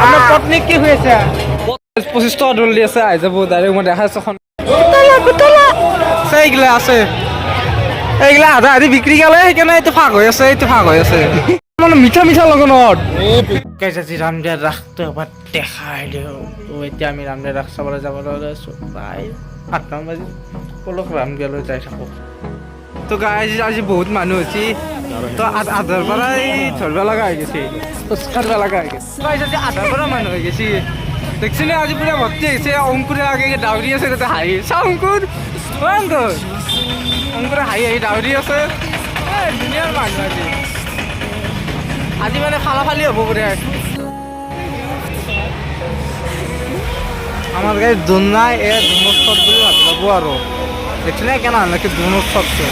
আপনার পত্নী কি হয়েছে 25 টাকা ডল দিয়েছে আই যাব ডাইরেক্ট মই দেখাইছো খন এইগুলা আছে এইগুলা আধা আধি বিক্রি গেলে সেইকাৰণে এইটো ফাঁক হৈ আছে মানে মিঠা মিঠা লগনত আজি ৰামদেৱ ৰাসটো এবাৰ দেখাই দিওঁ এতিয়া আমি ৰামদেৱ ৰাস চাবলৈ যাবলৈ ওলাইছোঁ প্ৰায় 8মান বাজি সকলো ৰামদেৱলৈ যাই থাকোঁ তো আজি বহুত মানুহ হৈছে তো আধাৰ পৰাই ধৰিব লগা হৈ গৈছে খোজ কাঢ়িব লগা হৈ গৈছে আজি আধাৰ পৰা মানুহ হৈ গৈছে দেখছিনে আজি পুৰা ভৰ্তি হৈছে অংকুৰে আগে ডাউৰি আছে তাতে হাঁহি চাওঁ অংকুৰ অংকুৰে হাঁহি ডাউৰি আছে ধুনীয়াৰ মানুহ আজি মানে ফালাফালি হ'ব পাৰে আমাৰ গাড়ী দোন নাই দোনোৎসৱ বুলি ভাবি ল'ব আৰু দেখছিনে কেনা নাকি দোনোৎসৱটো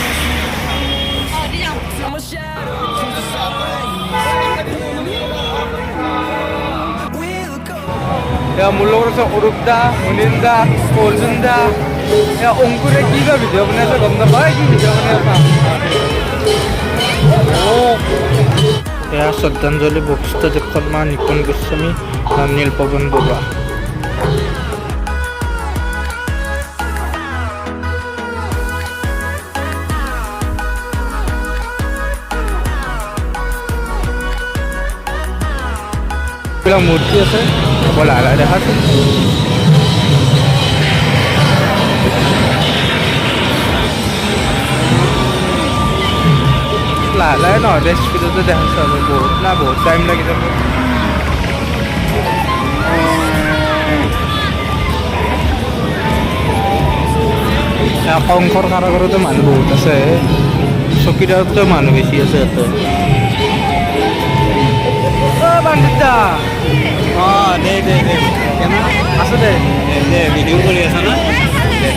মোৰ লগত আছে অৰূপ দা অনিল দা অৰ্জুন দা অংকুৰে কি বা ভিডিঅ' বনাই আছে গম নাপায় কি ভিডিঅ' বনাই আছে এয়া শ্ৰদ্ধাঞ্জলি বশিষ্ঠ দেৱকৰ্মা নিপুণ গোস্বামী নীল পৱন বৰুৱা মূৰ্তি আছে লাহে লাহে দেখাইছে লাহে লাহে নহয় স্পীডতে দেখাইছে আৰু বহুত টাইম লাগি যাব কংসৰ কাৰাগাৰতো মানুহ বহুত আছে চকীদাৰতো মানুহ বেছি আছে ইয়াতে বান্দিতা দে আছো দে ভিডিঅ' কৰি আছা না দে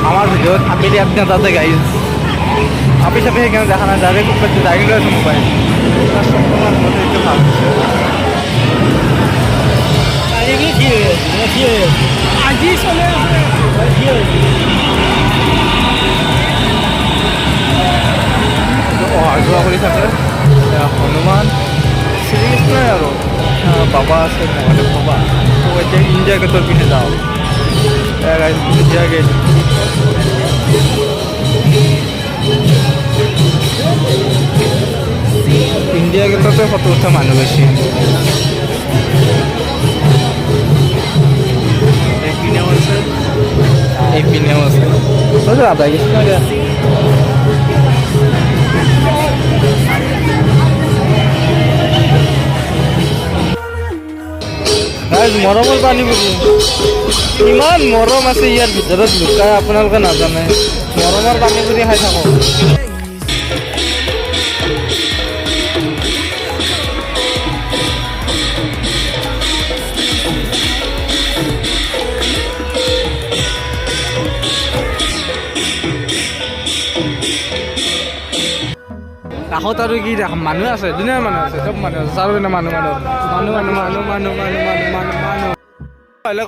আমার ভিডিওত আপনি আপনার তাতে গাইজ আপনি সাপে সেখানে দেখা না যাবে খুব একটু ডাইরেক্ট রয়েছে মোবাইল আজি চলে অহা যোৱা কৰি থাকে হনুমান শ্ৰীকৃষ্ণই আৰু বাবা আছে মহাদেৱ বাবা তো এতিয়া ইণ্ডিয়া গেটৰ পিনে যাওঁ ইণ্ডিয়া গেট ইণ্ডিয়া গেটতে ফটো উঠা মানুহ বেছি এইপিনেও আছে ৰাধা কৃষ্ণ মৰমৰ পানীপুৰি ইমান মৰম আছে ইয়াৰ ভিতৰত লুকাই আপোনালোকে নাজানে মৰমৰ পানীপুৰি খাই থাকক কাষত আৰু কি দেখাম মানুহ আছে ধুনীয়া মানুহ আছে চব মানুহ আছে চাৰিওপিনে মানুহ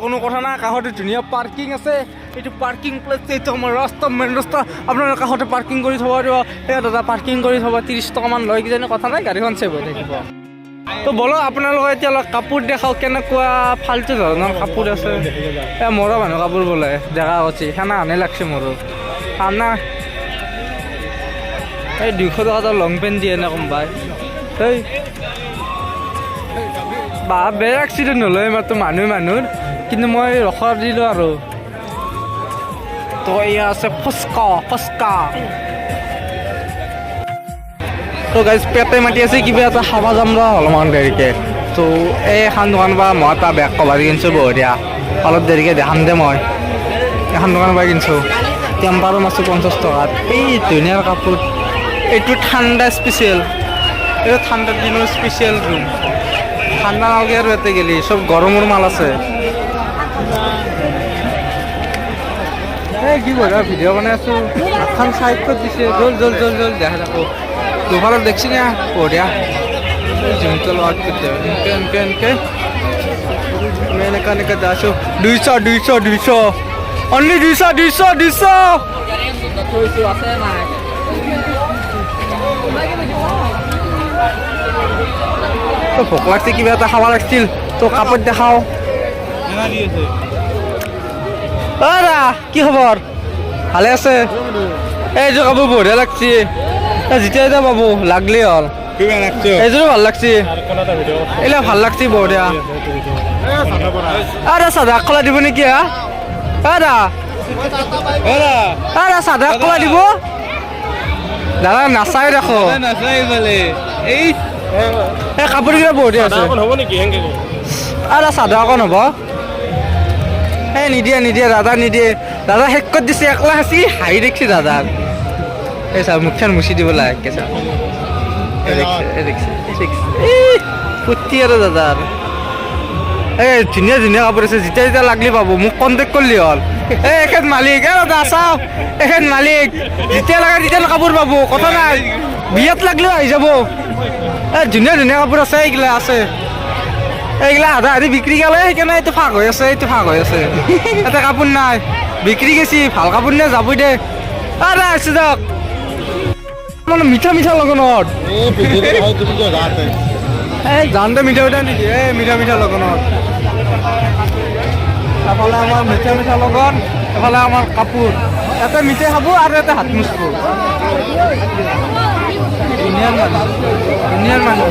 কোনো কথা নাই কাষতে ধুনীয়া পাৰ্কিং আছে এইটো পাৰ্কিং প্লেচ এইটো আমাৰ ৰাস্তা মেইন ৰাস্তা আপোনাৰ কাষতে পাৰ্কিং কৰি থ'ব দিব এই দাদা পাৰ্কিং কৰি থ'ব 30 টকামান লয় কিজানি কথা নাই গাড়ীখন ছেভ হৈ থাকিব তো বলক আপোনালোকে এতিয়া অলপ কাপোৰ দেখাওক কেনেকুৱা ফাল্টু ধৰণৰ কাপোৰ আছে মৰা মানুহ কাপোৰ বোলে দেখা হৈছে খানা আনে লাগছে মোৰো খানা এই 200 টকা লং পেণ্ট দিয়ে নে কোনোবাই এই বা বেয়া এক্সিডেণ্ট হ'লে মাত্ৰ মানুহৰ কিন্তু মই ৰখাই দিলোঁ আৰু তো এয়া আছে ফুচকা তো গাইজ পেটে মাতি আছে কিবা এটা খাব যাম ৰ অলপমান দেৰিকৈ তো এইখন দোকান পৰা মই এটা বেগ কভাৰ কিনিছোঁ বঢ়িয়া অলপ দেৰিকৈ দেখাম দে মই এখন দোকানৰ পৰা কিনিছোঁ টেম্পাৰো মাছোঁ 50 টকাত এই ধুনীয়াৰ কাপোৰ এইটো ঠাণ্ডা স্পেচিয়েল এইটো ঠাণ্ডাৰ দিনৰ স্পেচিয়েল ৰুম ঠাণ্ডা নালাগে আৰু ইয়াতে গেলি চব গৰমৰ মাল আছে এই কি বঢ়িয়া ভিডিঅ' বনাই আছোঁ হাতখন চাইড কৰি দিছে জল দেখা থাকোঁ দুফালত দেখছি না বঢ়িয়া জিমটো লগত এনেকে এনেকে যাইছোঁ 200 অনলি 200 ভোক লাগছে, কিবা এটা খাব লাগিছিল। তো কাপোৰ দেখাও। দা কি খবৰ? ভালে আছে? এইযোৰ কাপোৰ বঢ়িয়া লাগছে। যেতিয়া এতিয়া পাবো লাগলি হ'ল। এইযোৰো ভাল লাগছে, এইবিলাক ভাল লাগছে বঢ়িয়া। চাদা কলা দিব নেকি? হা চাদা কলা দিব দাদা? নাচাই দেখো, এই কাপোৰকেইটা বঢ়িয়া আছে। চাদা অকণ হ'ব? এই নিদিয়ে নিদিয়ে দাদা, নিদিয়ে দাদা। শেষ কৰি দিছে, একলা খাচি হাঁহি দেখছি দাদাক। এই চা মুখখন মুচি দিব লাগে। চা ফুৰ্তি আৰু দাদাৰ। এই ধুনীয়া ধুনীয়া কাপোৰ আছে, যেতিয়া যেতিয়া লাগলি পাব, মোক কণ্টেক্ট কৰিলি হ'ল। এখেত মালিক, দাদা চাওঁ, এখেত মালিক। যেতিয়া লাগে তেতিয়া কাপোৰ পাব, কথা নাই। বিয়াত লাগলেও আহি যাব। ধুনীয়া ধুনীয়া কাপোৰ আছে, এইগিলা আছে। এইগিলা আধা আধি বিক্ৰী গালে, সেইকাৰণে এইটো ফাঁক হৈ আছে, এইটো ফাঁক হৈ আছে। ইয়াতে কাপোৰ নাই, বিক্ৰী গেছি। ভাল কাপোৰ নে যাবই দে। আছো দিয়ক। মানে মিঠা মিঠা লগনত জানতে মিঠা মিঠা নেকি? মিঠা মিঠা লগনত। এফালে আমাৰ মিঠা মিঠা লগন, এফালে আমাৰ কাপোৰ। ইয়াতে মিঠাই খাব আৰু ইয়াতে হাত মুচব। ধুনীয়াৰ মানুহ, ধুনীয়াৰ মানুহ।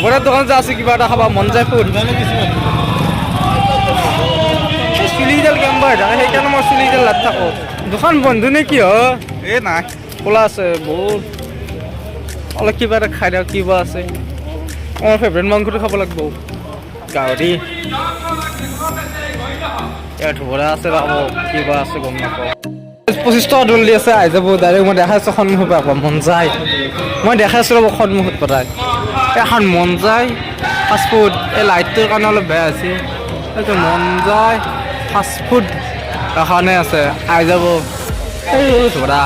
ঘৰৰ দোকান যে আছে, কিবা এটা খাব মন যায়। ফুল চুলিডাল কেম্বা হৈ থাকে, সেইকাৰণে মই চুলিডাল লাগ থাকো। দোকান বন্ধু নে কি হয়? নাই, খোলা আছে বহুত। অলপ কিবা এটা খাই দিওঁ, কিবা আছে। মোৰ ফেভৰেট মাংসটো খাব লাগিব, গাহৰি। ইয়াত ধোৰা আছে, কিবা আছে গম নাপাওঁ। 25 টকা দল দি আছে, আহি যাব ডাইৰেক্ট। মই দেখাইছোঁ সন্মুখৰ পৰা আকৌ মন যায়। মই দেখাইছোঁ ৰ'ব সন্মুখত পৰাই। এখন মন যায় ফাষ্টফুড। এই লাইটটোৰ কাৰণে অলপ বেয়া হৈছে। এইটো মন যায় ফাষ্টফুড এখনে আছে, আহি যাব। এই ধৰা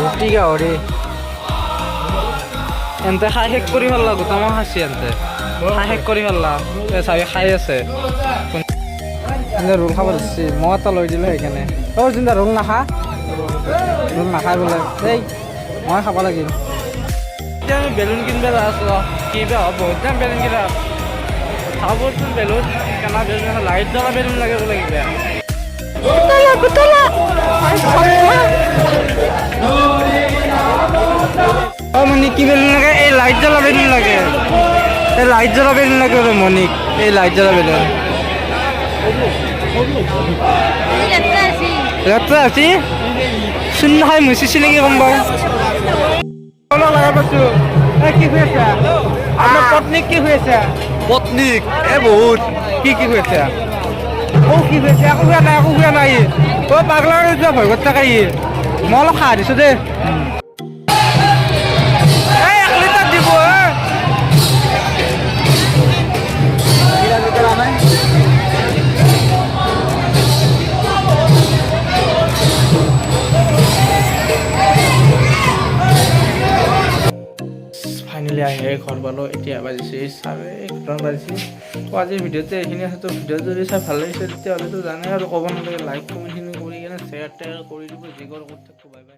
ৰুটি গাহৰি এনতে খাই শেষ কৰি ভাল লাগো। তামা খাইছি এনতে খাই শেষ কৰি ভাল লাগ। চাবি খাই আছে, ৰোল খাব দিছি। মই এটা লৈ দিলোঁ সেইকাৰণে। যোনটা ৰোল নাখা, ৰোল নাখাই বোলে। এই মই খাব লাগিল। এতিয়া আমি বেলুন কিনিব যাই আছোঁ। কিবা হ'ব বহুত টাইম বেলুন কিনা খাবচোন। বেলুন কেনা বেলুন, লাইট জ্বলা বেলুন লাগে বোলে কিবা। মনিক কি বেলুন লাগে? এই লাইট জ্বলা বেলুন লাগে। এই লাইট জ্বলা বেলুন লাগে মনিক। এই লাইট জ্বলা বেলুন লেতেৰা আছি। শূন্য খাই মুচিছি নেকি গম পাওঁ। লগাই পাইছোঁ। কি হৈ আছে আপোনাৰ পত্নীক? কি হৈ আছে পত্নীক? বহুত কি হৈ আছে? কি হৈ আছে? একো হোৱা নাই, একো হোৱা নাই। পাগলা ভয় কৰি থাকে। মই অলপ খাই দিছোঁ দেই। ফাইনেলি আহে ঘৰ পালোঁ। এতিয়া বাজিছে 1:30 বাজিছে। আজিৰ ভিডিঅ'তে এইখিনি আছে। তো ভিডিঅ' যদি চাই ভাল লাগিছে তেতিয়াহ'লেতো জানে আৰু ক'ব নালাগে। লাইক কমেণ্টখিনি কৰি কিনে শ্বেয়াৰ টেয়াৰ কৰি দিব। যি কৰি থাকোঁ। Bye bye.